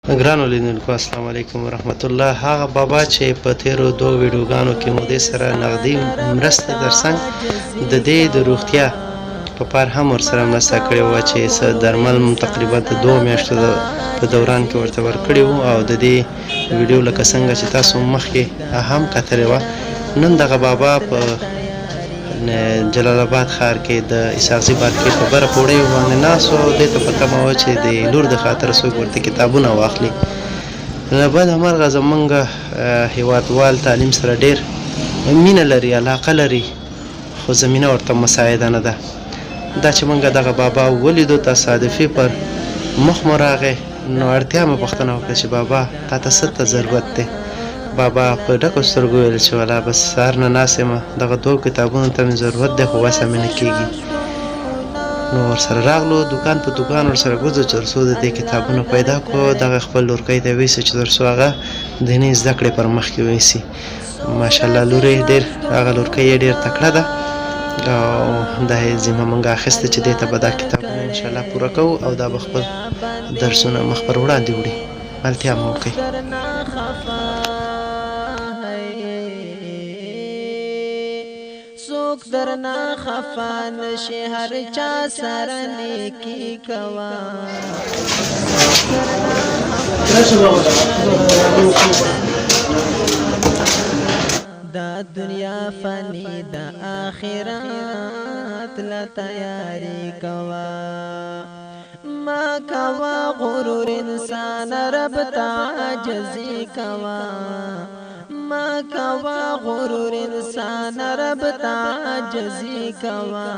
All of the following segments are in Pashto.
ګرانو لیدونکو السلام علیکم ورحمت الله. هغه بابا چې په تیرو دوه ویډیوګانو کې مو دې سره نغدي مرسته ترڅنګ د دې د روغتیا په پار هم ورسره مرسته کړې وه چې څه درمل تقریبا د 2 میاشتو په دوران کې ورته ورکړي وو او د دې ویډیو لکه څنګه چې تاسو مخکې هم کتلې وه. نن دغه بابا په جلال آباد ښار کې د اسحاقزي مارکېټ په بره پوړیو باندې ناست و او دې ته په تمه وه چې د لور د خاطر څوک ورته کتابونه واخلي. بد همرغه زمونږ هېوادوال تعلیم سره ډېر مینه لري، علاقه لري، خو زمینه ورته مساعده نه ده. دا چې موږ دغه بابا ولیدو تصادفي پر مخ مو راغی، نو اړتیا مې پوښتنه وکړه چې بابا تا ته څه ته ضرورت دی؟ بابا په ډکو سترګو ویل چې والا بس سهار نه ناست یم، دغه 2 کتابونو ته مې ضرورت دی خو وسه مې نه کېږي. نو ورسره راغلو، دوکان په دوکان ورسره ګرځو چې تر څو د دې کتابونه پیدا کړو. دغه خپل لورکۍ ته ویسه چې تر څو هغه دیني زده کړې پر مخ کې ویسي. ماشاءالله لور یې ډېر، هغه لورکۍ یې ډېر تکړه ده او دا یې ذمه موږ اخیسته چې دې ته به دا کتابونه انشاءالله پوره کوو او دا به خپل درسونه مخ پر وړاندې وړي. ملتیا مو وکړئ. څوک درنا خفا نشي، هر چا سره نیکی کوا. دا دنیا فانی، دا آخرت لا تیاری کوا. ما کوا غرور انسان رب تعجزی کوا. ما کوا غرور انسان رب تعجزی کوا.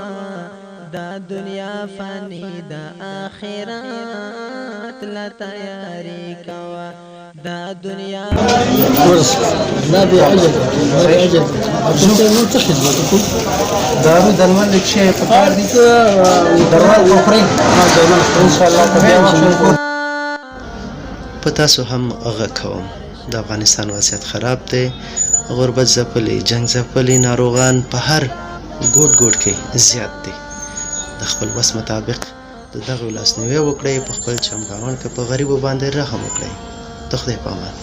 دا دنیا فانی، دا آخرت لا تیاری کوا. دا دنیا لا بعجل بعجل كنت منتخب وتكون دارو درمل چې په کار دي درمل وخورئ ان شاء الله. په تاسو هم غږ کوم، د افغانستان وضعیت خراب دی، غربت ځپلی، جنگ ځپلی، ناروغان په هر ګوټ ګوټ کې زیات دی. د خپل وس مطابق د دغه لاسنیوی وکړئ، په خپل چمګاون کې په غریبو باندې رحم وکړئ. د خدای په امان.